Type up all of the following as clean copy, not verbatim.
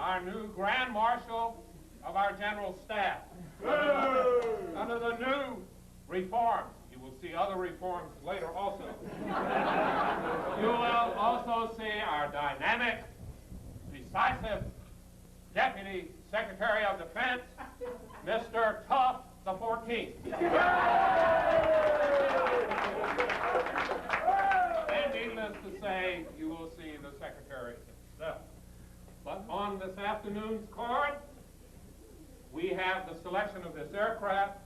our new Grand Marshal of our General Staff. Under the new reforms. You will see other reforms later also. You will also see our dynamic, decisive Deputy Secretary of Defense, Mr. Tough the 14th. And needless to say, you will see the Secretary himself. But on this afternoon's card, we have the selection of this aircraft,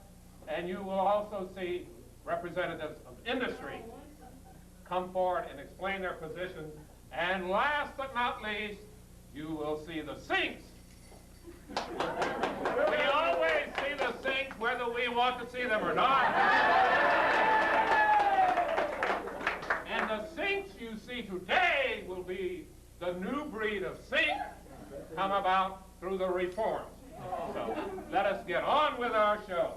and you will also see representatives of industry come forward and explain their positions. And last but not least, you will see the sinks. We always see the sinks whether we want to see them or not. And the sinks you see today will be the new breed of sink come about through the reforms. So let us get on with our show.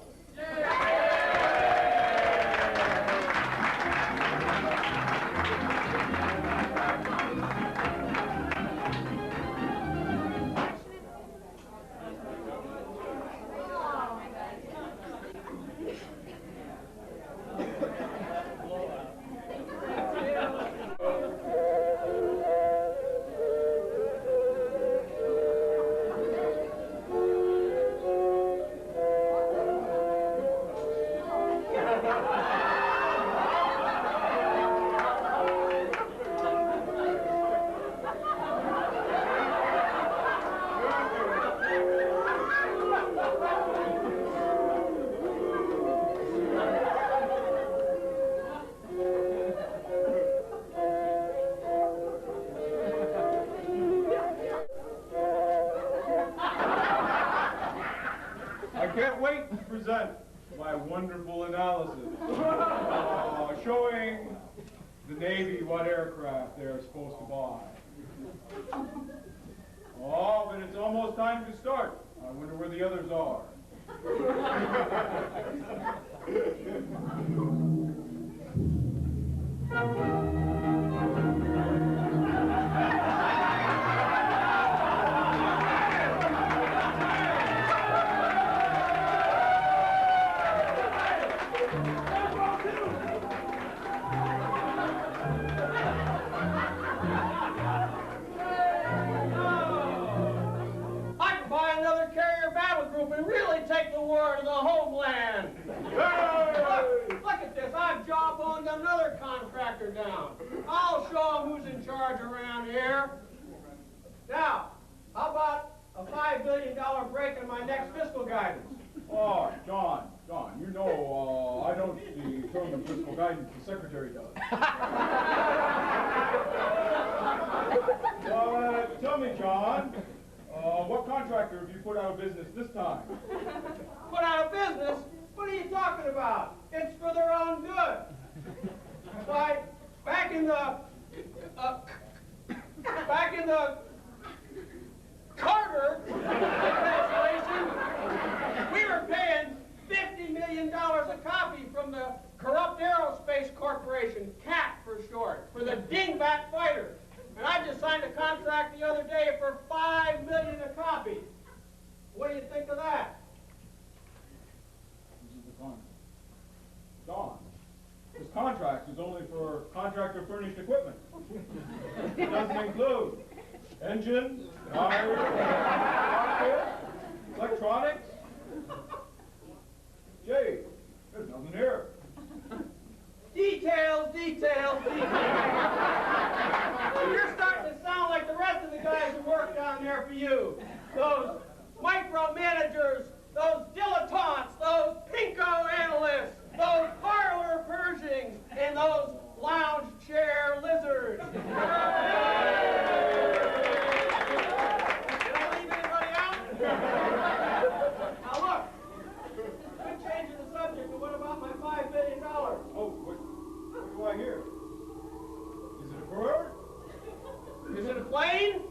My wonderful analysis showing the Navy what aircraft they're supposed to buy. Oh, but it's almost time to start. I wonder where the others are. And really take the war to the homeland. Look at this. I've jawboned another contractor down. I'll show him who's in charge around here. Now, how about a $5 billion break in my next fiscal guidance? Oh, John, you know I don't determine fiscal guidance, the Secretary does. Tell me, John, what contractor have you put out of business this time? Put out of business? What are you talking about? It's for their own good. Why, back in the Carter administration, we were paying $50 million a copy from the corrupt aerospace corporation, CAT for short, for the dingbat fighters. And I just signed a contract the other day for $5 million a copy. What do you think of that? This is the contract. Don, this contract is only for contractor-furnished equipment. It doesn't include engines, tires, cockpit, electronics. Jay, there's nothing here. Details. You're starting to sound like the rest of the guys who work down there for you. Those micromanagers, those dilettantes, those pinko analysts, those parlor Pershings, and those lounge chair lizards. Did I leave anybody out? Now look, quit changing the subject, but what about my $5 billion? Oh, what do I hear? Is it a bird? Is it a plane?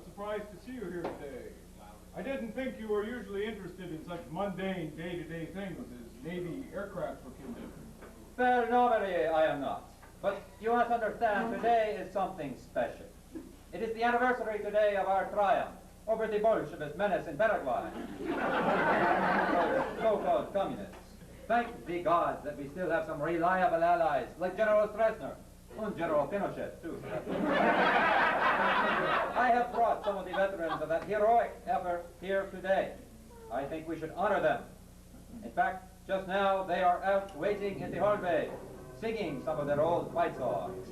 surprised to see you here today. I didn't think you were usually interested in such mundane, day-to-day things as Navy aircraft procurement. Well, normally I am not. But you must understand, today is something special. It is the anniversary today of our triumph over the Bolshevist menace in Paraguay. So-called communists. Thank the gods that we still have some reliable allies, like General Stroessner and General Pinochet, too. I have brought some of the veterans of that heroic effort here today. I think we should honor them. In fact, just now they are out waiting in the hallway, singing some of their old fight songs.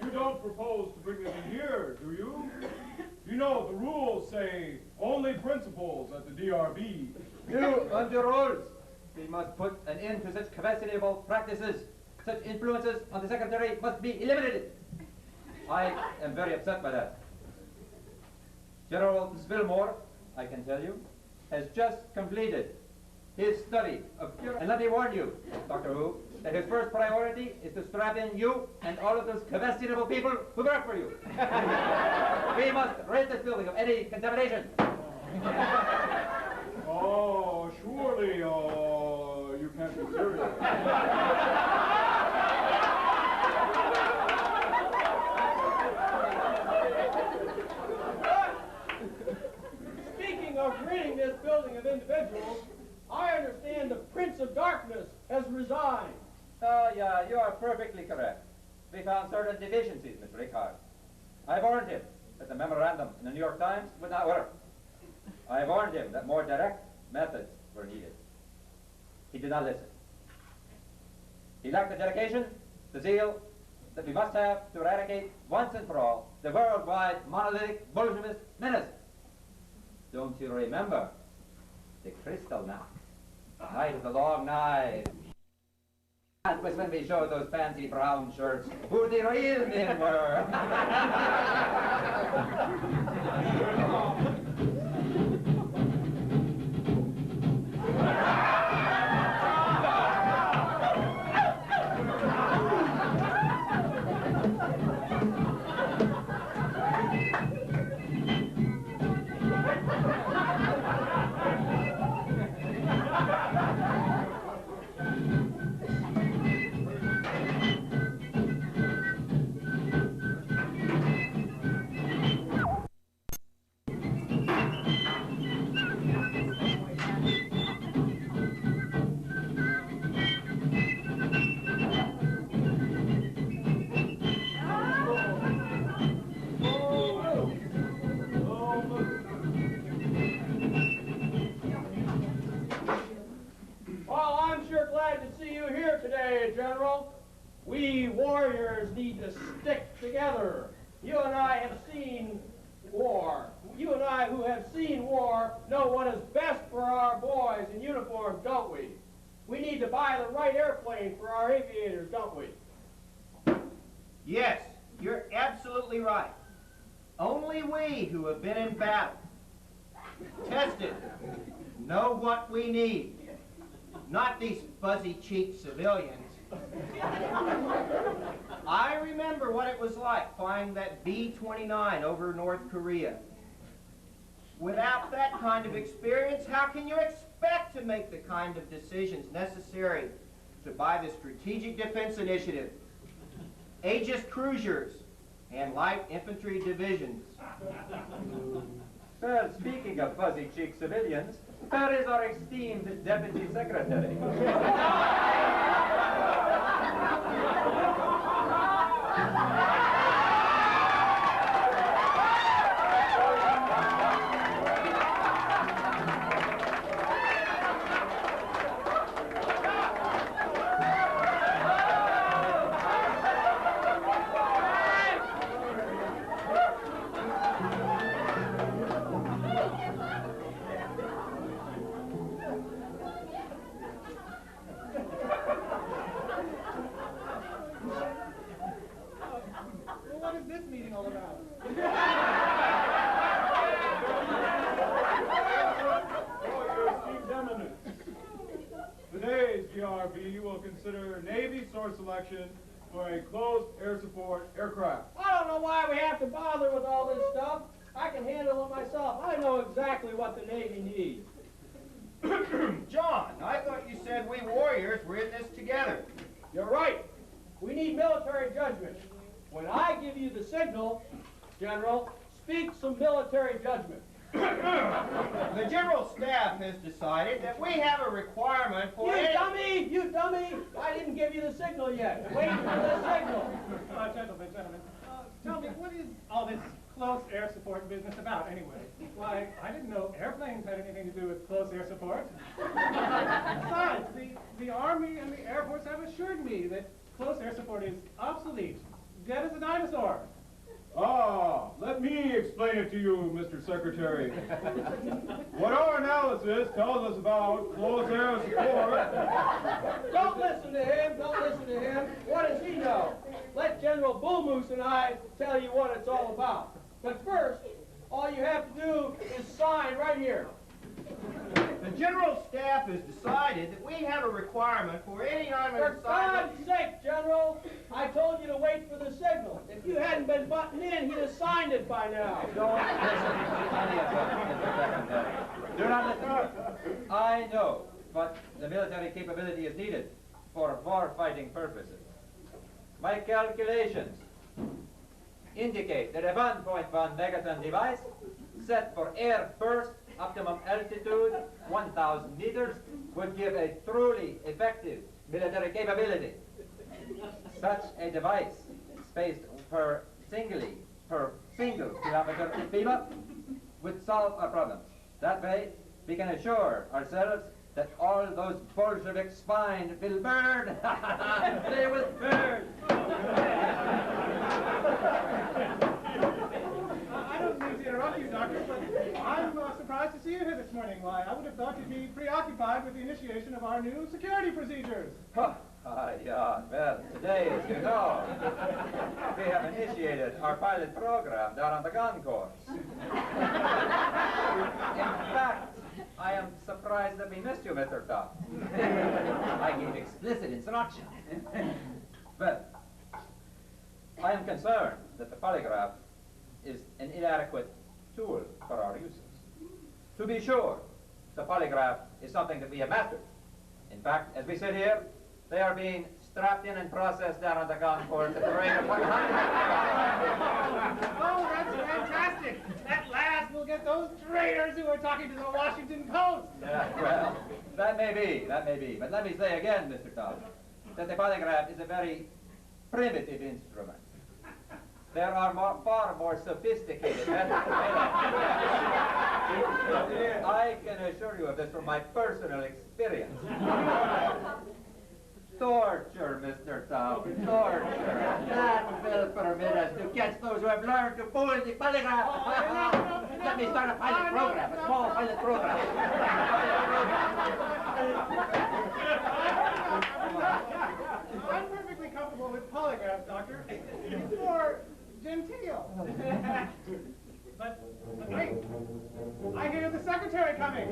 You don't propose to bring them in here, do you? You know, the rules say only principals at the DRB. You, under rules, we must put an end to such questionable practices. Such influences on the secretary must be eliminated. I am very upset by that. General Spillmore, I can tell you, has just completed his study of... And let me warn you, Dr. Who, that his first priority is to strap in you and all of those questionable people who work for you. We must rid this building of any contamination. Oh, surely, you can't be serious. Speaking of ridding this building of individuals, I understand the Prince of Darkness has resigned. Oh, yeah, you are perfectly correct. We found certain deficiencies, Mr. Rickard. I warned him that the memorandum in the New York Times would not work. I warned him that more direct methods were needed. He did not listen. He lacked the dedication, the zeal that we must have to eradicate once and for all the worldwide monolithic Bolshevist menace. Don't you remember the Kristallnacht, night of the long knives? That was when we showed those fancy brown shirts who the real men were. Well, I'm sure glad to see you here today, General. We warriors need to stick together. You and I have seen war. You and I who have seen war know what is best for our boys in uniform, don't we? We need to buy the right airplane for our aviators, don't we? Yes, you're absolutely right. Only we who have been in battle, tested, know what we need. Not these fuzzy-cheeked civilians. I remember what it was like flying that B-29 over North Korea. Without that kind of experience, how can you expect to make the kind of decisions necessary to buy the Strategic Defense Initiative, Aegis cruisers, and light infantry divisions? Well, speaking of fuzzy-cheeked civilians, where is our esteemed Deputy Secretary? is this meeting all about? Today's DRB will consider Navy source selection for a closed air support aircraft. I don't know why we have to bother with all this stuff. I can handle it myself. I know exactly what the Navy needs. John, I thought you said we warriors were in this together. You're right. We need military judgment. When I give you the signal, General, speak some military judgment. The General Staff has decided that we have a requirement for... You dummy! You dummy! I didn't give you the signal yet. Wait for the signal. Gentlemen, tell me, what is all this close air support business about, anyway? Why, I didn't know airplanes had anything to do with close air support. Besides, the Army and the Air Force have assured me that close air support is obsolete, dead as a dinosaur. Ah, let me explain it to you, Mr. Secretary. What our analysis tells us about closed air support... Don't listen to him. Don't listen to him. What does he know? Let General Bull Moose and I tell you what it's all about. But first, all you have to do is sign right here. The General Staff has decided that we have a requirement for any army For God's sake, General, I told you to wait for the signal. If you hadn't been buttoned in, he'd have signed it by now. Don't listen to any of them, Mr. Secretary. Do not listen. I know what the military capability is needed for war-fighting purposes. My calculations indicate that a 1.1 megaton device set for air burst, optimum altitude, 1,000 meters, would give a truly effective military capability. Such a device, spaced per single kilometer of FEMA, would solve our problems. That way, we can assure ourselves that all those Bolshevik spine will burn. They will burn. I don't mean to interrupt you, Doctor, but I'm surprised to see you here this morning. Why, I would have thought you'd be preoccupied with the initiation of our new security procedures. Yeah, well, today, as you know, we have initiated our pilot program down on the gun course. In fact, I am surprised that we missed you, Mr. Top. I gave explicit instructions. But I am concerned that the polygraph is an inadequate tool for our uses. To be sure, the polygraph is something that we have mastered. In fact, as we sit here, they are being strapped in and processed down on the gun course at the rate of 100. Oh, that's fantastic. At last we'll get those traitors who are talking to the Washington Post. Yeah, well, that may be. But let me say again, Mr. Todd, that the polygraph is a very primitive instrument. There are far more sophisticated methods. I can assure you of this from my personal experience. Torture, Mr. Tom, torture. That will permit us to catch those who have learned to fool the polygraph. Let me start a pilot program, a small pilot program. I'm perfectly comfortable with polygraphs, Doctor. It's more genteel. But wait, I hear the secretary coming.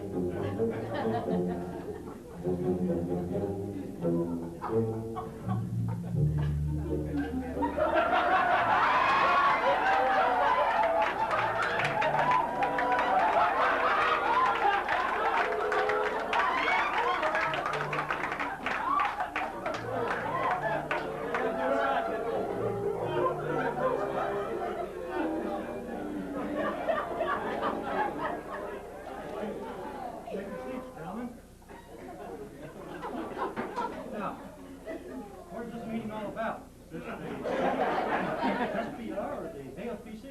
Now, what's this meeting all about? Is this the SPR or the AFPC?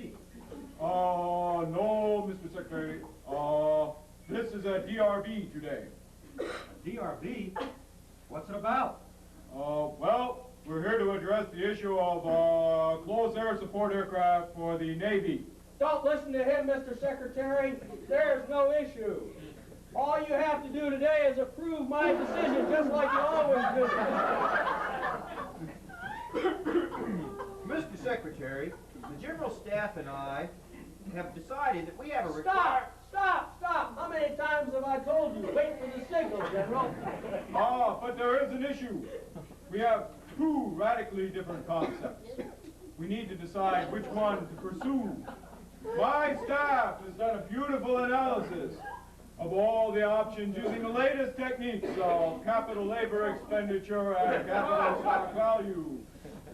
No, Mr. Secretary. This is a DRB today. DRB? What's it about? Well, we're here to address the issue of closed air support aircraft for the Navy. Don't listen to him, Mr. Secretary. There's no issue. All you have to do today is approve my decision, just like you always do. Mr. Secretary, Secretary, the General Staff and I have decided that we have a Stop! Stop! Stop! How many times have I told you? Wait for the signal, General. Ah, but there is an issue. We have two radically different concepts. We need to decide which one to pursue. My staff has done a beautiful analysis of all the options using the latest techniques of capital labor expenditure and capital stock value.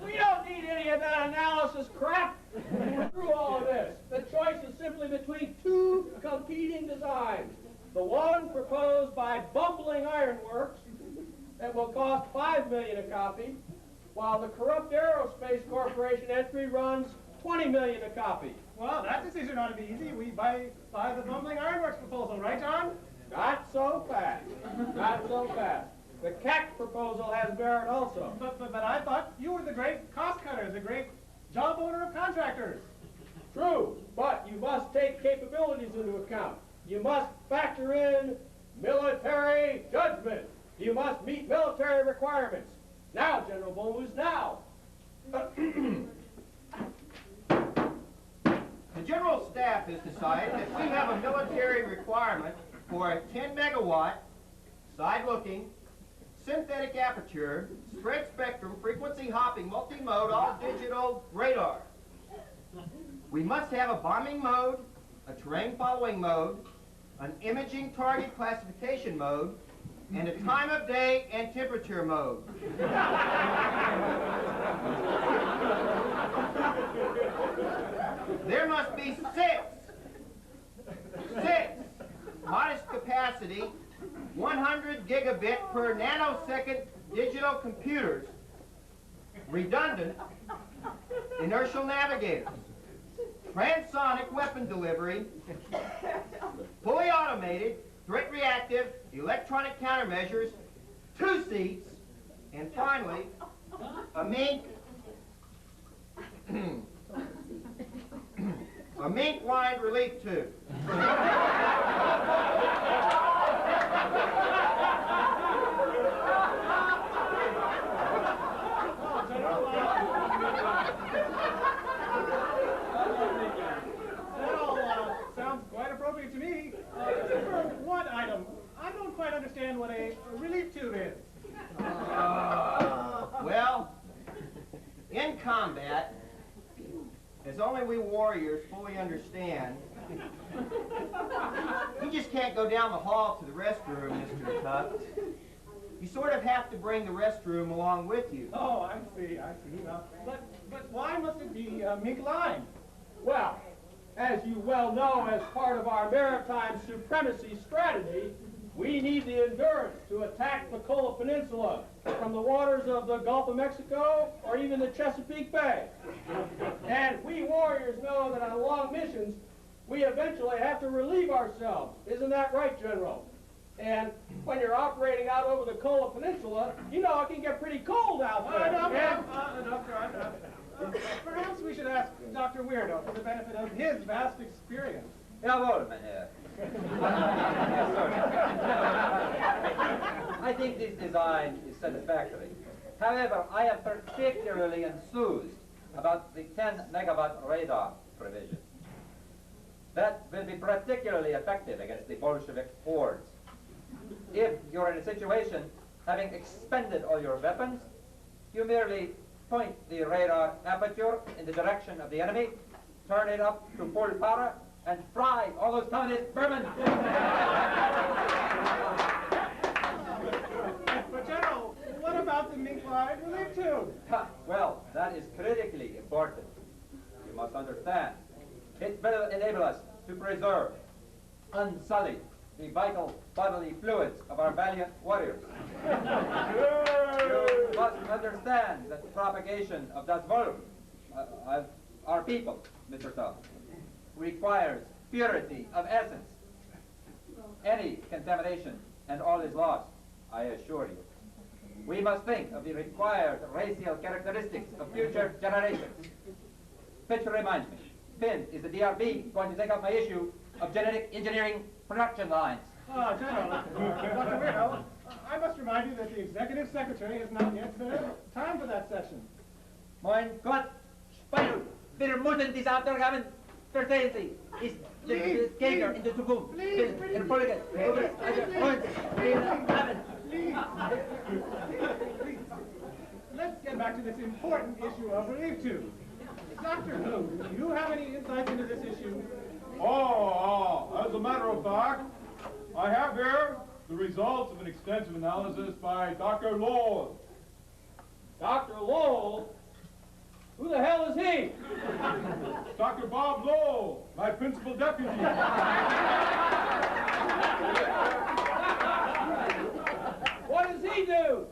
We don't need any of that analysis crap. We're through all of this. The choice is simply between two competing designs. The one proposed by Bumbling Ironworks that will cost $5 million a copy, while the corrupt Aerospace Corporation entry runs $20 million a copy. Well, that decision ought to be easy. We buy the Bumbling Ironworks proposal, right, John? Not so fast. Not so fast. The CAC proposal has merit also. But I thought you were the great cost cutter, the great job owner of contractors. True, but you must take capabilities into account. You must factor in military judgment. You must meet military requirements. Now, General Bowles, now. The General Staff has decided that we have a military requirement for a 10 megawatt, side-looking, synthetic aperture, spread spectrum, frequency hopping, multi-mode, all-digital radar. We must have a bombing mode, a terrain following mode, an imaging target classification mode, and a time of day and temperature mode. There must be six modest capacity, 100 gigabit per nanosecond digital computers, redundant inertial navigators, transonic weapon delivery, fully automated, threat reactive, electronic countermeasures, 2 seats, and finally, a mink line relief tube. That all sounds quite appropriate to me. Except for one item. I don't quite understand what a relief tube is. Well, in combat, as only we warriors fully understand, you just can't go down the hall to the restroom, Mr. Tufts. You sort of have to bring the restroom along with you. Oh, I see. Now, but why must it be a mink line? Well, as you well know, as part of our maritime supremacy strategy, we need the endurance to attack the Kola Peninsula from the waters of the Gulf of Mexico or even the Chesapeake Bay. And we warriors know that on long missions, we eventually have to relieve ourselves. Isn't that right, General? And when you're operating out over the Kola Peninsula, you know it can get pretty cold out there. Doctor, perhaps we should ask Dr. Weirdo for the benefit of his vast experience. Jawohl, Mynheer. Yes, sir. I think this design is satisfactory. However, I am particularly enthused about the 10 megawatt radar provision. That will be particularly effective against the Bolshevik hordes. If you're in a situation having expended all your weapons, you merely point the radar aperture in the direction of the enemy, turn it up to full power, and fry all those communist vermin. But General, what about the mink line relief tube? Well, that is critically important. You must understand. It will enable us to preserve, unsullied, the vital bodily fluids of our valiant warriors. You must understand that the propagation of das Volk, of our people, Mr. Tuft, requires purity of essence. Any contamination and all is lost, I assure you. We must think of the required racial characteristics of future generations. Which reminds me, Finn, is the DRB going to take up my issue of genetic engineering production lines? General, Dr. Weirdo, I must remind you that the Executive Secretary has not yet set time for that session. Mein Gott, Speidel! Wir müssen diese Abgaben verstehen. Ist der Gegner in der Zukunft. Erfolge. Let's get back to this important issue of relief tubes. Dr. Who, do you have any insight into this issue? As a matter of fact, I have here the results of an extensive analysis by Dr. Lowell. Dr. Lowell? Who the hell is he? Dr. Bob Lowell, my principal deputy. What does he do?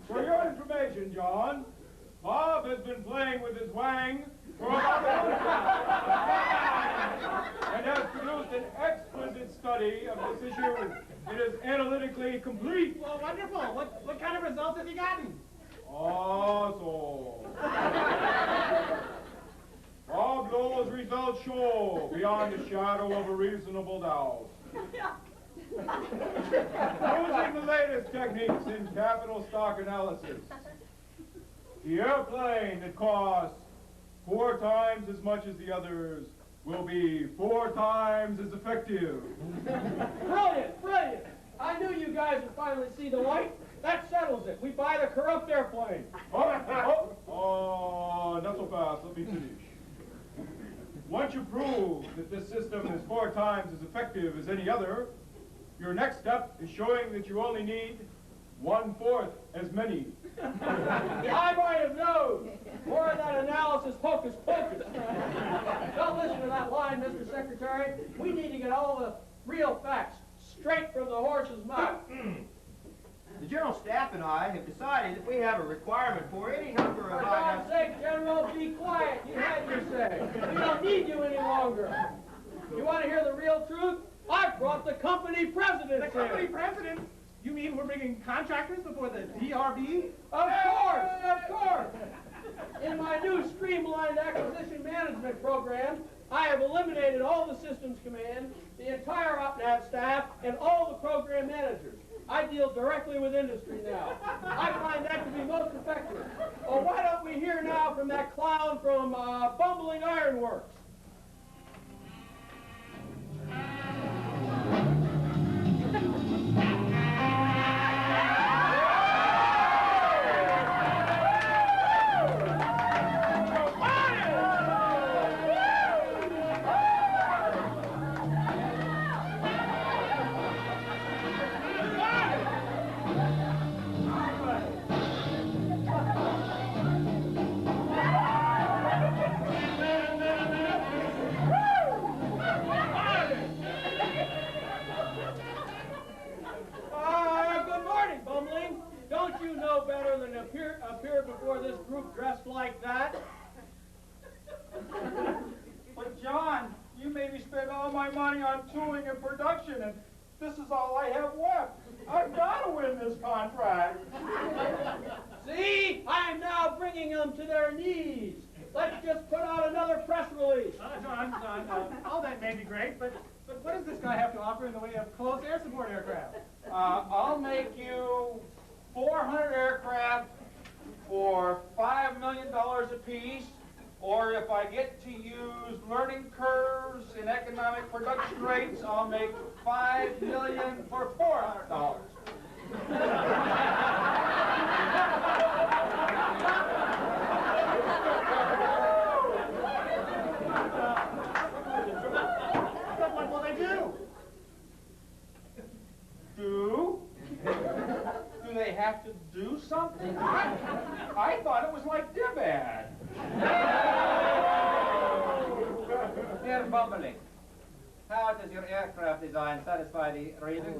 For your information, John, Bob has been playing with his wang for about a month and has produced an exquisite study of this issue. It is analytically complete. Well, wonderful. What kind of results have you gotten? Bob Lowell's results show beyond a shadow of a reasonable doubt. Using the latest techniques in capital stock analysis, the airplane that costs 4 times as much as the others will be 4 times as effective. Brilliant, brilliant. I knew you guys would finally see the light. That settles it. We buy the corrupt airplane. Not so fast. Let me finish. Once you prove that this system is 4 times as effective as any other, your next step is showing that you only need 1/4 as many. I might have known. More of that analysis hocus pocus. Don't listen to that line, Mr. Secretary. We need to get all the real facts straight from the horse's mouth. The General Staff and I have decided that we have a requirement for any number For of God's items. sake, General, be quiet. You had your say. We don't need you any longer. You want to hear the real truth? I brought the company president. The company president? You mean we're bringing contractors before the DRB? Of course, of course. In my new streamlined acquisition management program, I have eliminated all the systems command, the entire OpNav staff, and all the program managers. I deal directly with industry now. I find that to be most effective. Well, why don't we hear now from that clown from Bumbling Ironworks? Appear before this group dressed like that? But John, you made me spend all my money on tooling and production, and this is all I have left. I've got to win this contract. See? I'm now bringing them to their knees. Let's just put out another press release. John, all that may be great, but what does this guy have to offer in the way of close air support aircraft? I'll make you 400 aircraft for $5 million apiece, or if I get to use learning curves and economic production rates, I'll make $5 million for $400. What will they do? Do they have to do something? I thought it was like Dibad. Dear Bumbling, how does your aircraft design satisfy the reading?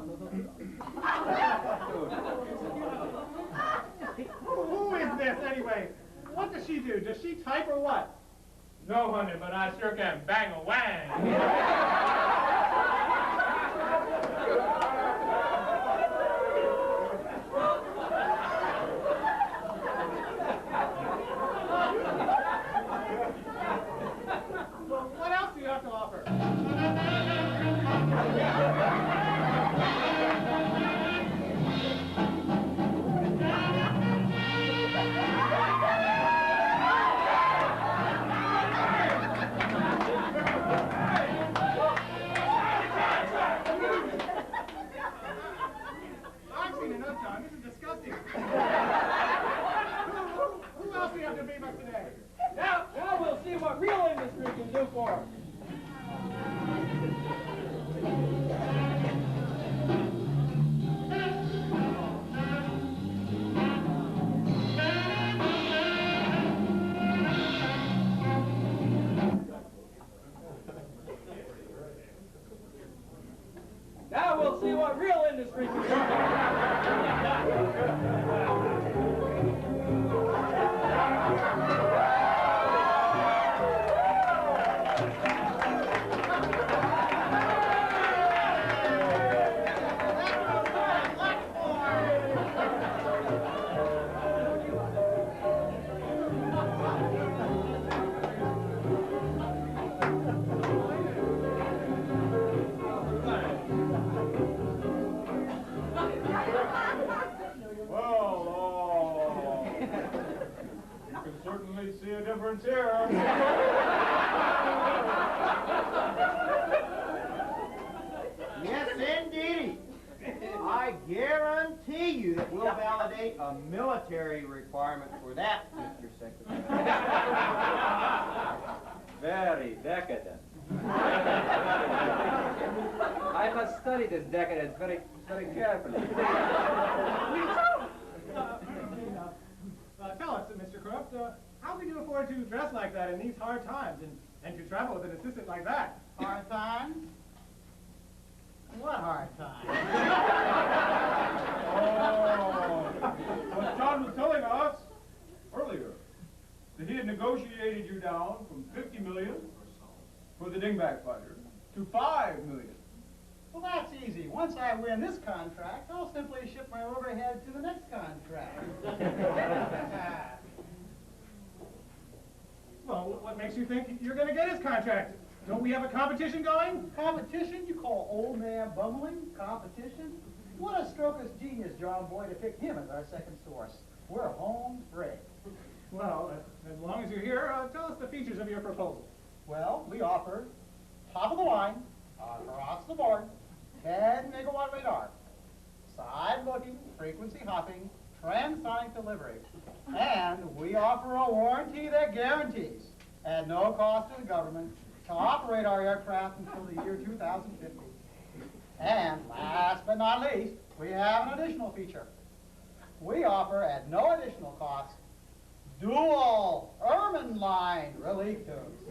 Who is this anyway? What does she do? Does she type or what? No, honey, but I sure can bang a wang. What else do you have to offer? You'll see what real industry can certainly see a difference here. Yes, indeed. I guarantee you that we'll validate a military requirement for that, Mr. Secretary. Very decadent. I must study this decadence very, very carefully. Tell us, Mr. Corrupt, how can you afford to dress like that in these hard times and to travel with an assistant like that? Hard times? What hard times? Oh, what John was telling us earlier, that he had negotiated you down from 50 million for the dingback fighter to 5 million. Well, that's easy. Once I win this contract, I'll simply ship my overhead to the next contract. Well, what makes you think you're going to get his contract? Don't we have a competition going? Competition? You call old man bumbling competition? What a stroke of genius, John Boy, to pick him as our second source. We're home free. Well, as long as you're here, tell us the features of your proposal. Well, we offer top of the line, across the board, 10 megawatt radar, side-looking, frequency hopping, transonic delivery. And we offer a warranty that guarantees, at no cost to the government, to operate our aircraft until the year 2050. And last but not least, we have an additional feature. We offer, at no additional cost, dual Ermine line relief tubes.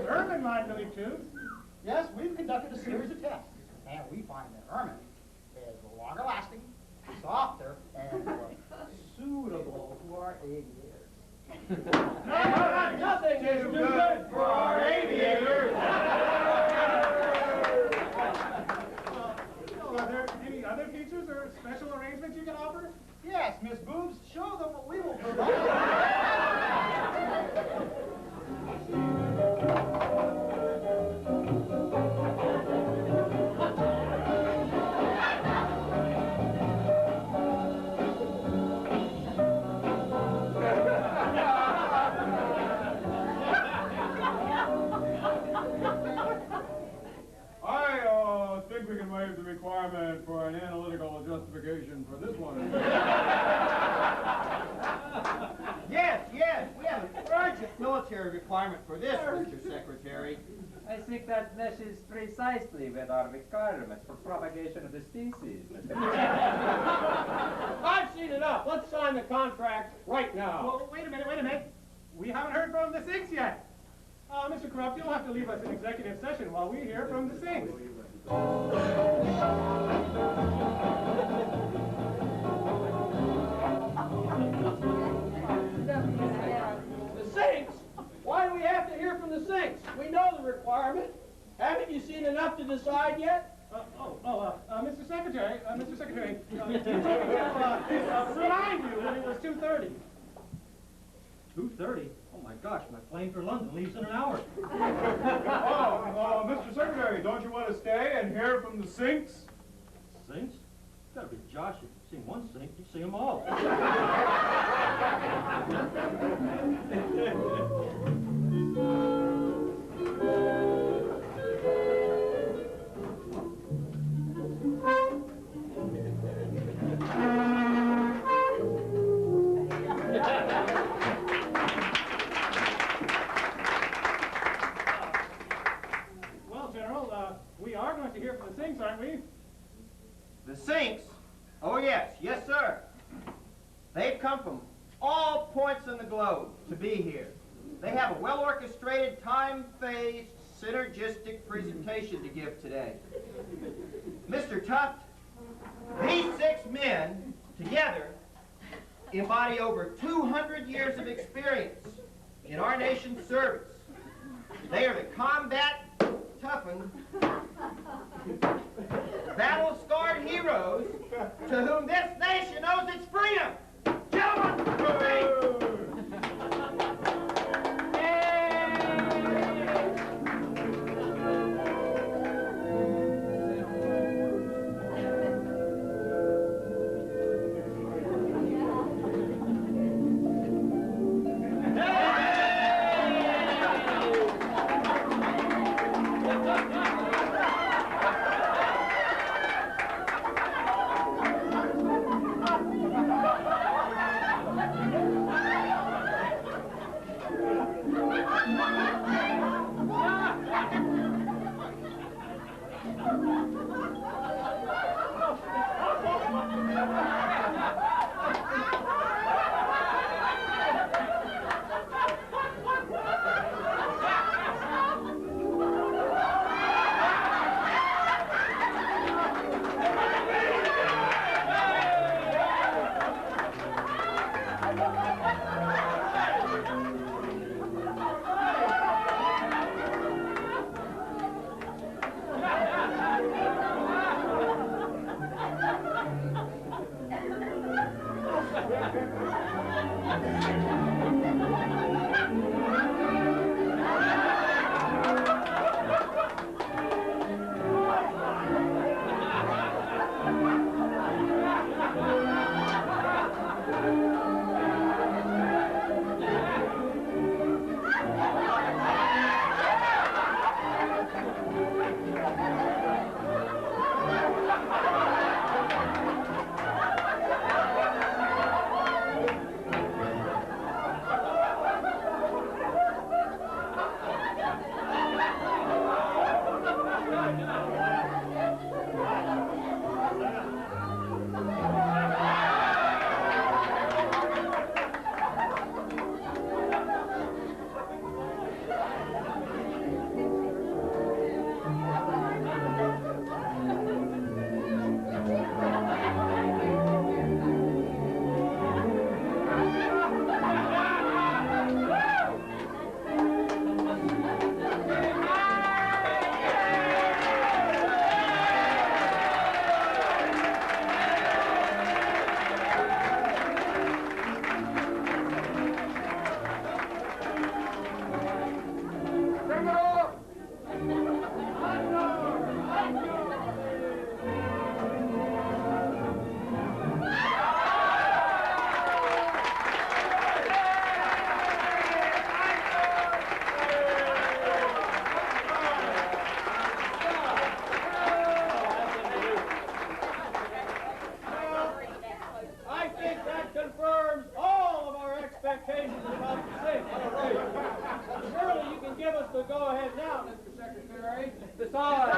Urban line relief tubes? Yes, we've conducted a series of tests, and we find that Ermine is longer lasting, softer, and more suitable to our aviators. Nothing is too good for our aviators. Are there any other features or special arrangements you can offer? Yes, Miss Boobs, show them what we will provide. I think we can waive the requirement for an analytical justification for this one. Yes, we have an urgent military requirement for this, Mr. Secretary. I think that meshes precisely with our requirements for propagation of the species, Mr. I've seen enough. Let's sign the contract right now. Well, wait a minute. We haven't heard from the Sinks yet. Mr. Corrupt, you'll have to leave us an executive session while we hear from the Sinks. The Sinks? Why do we have to hear from the Sinks? We know the requirement. Haven't you seen enough to decide yet? Mr. Secretary, you told me to remind you that it was 2:30. 2:30? Oh my gosh, my plane for London leaves in an hour. Mr. Secretary, don't you want to stay and hear from the Sinks? Sinks? Gotta be Josh. If you've seen one sink, you've seen them all. Well, General, we are going to hear from the Sinks, aren't we? The Sinks? Oh yes, sir. They've come from all points in the globe to be here. They have a well-orchestrated, time-phased synergistic presentation to give today. Mr. Tuft, these 6 men together embody over 200 years of experience in our nation's service. They are the combat toughened, battle-scarred heroes to whom this nation owes its freedom. Gentlemen, surely you can give us the go-ahead now, Mr. Secretary. Besides,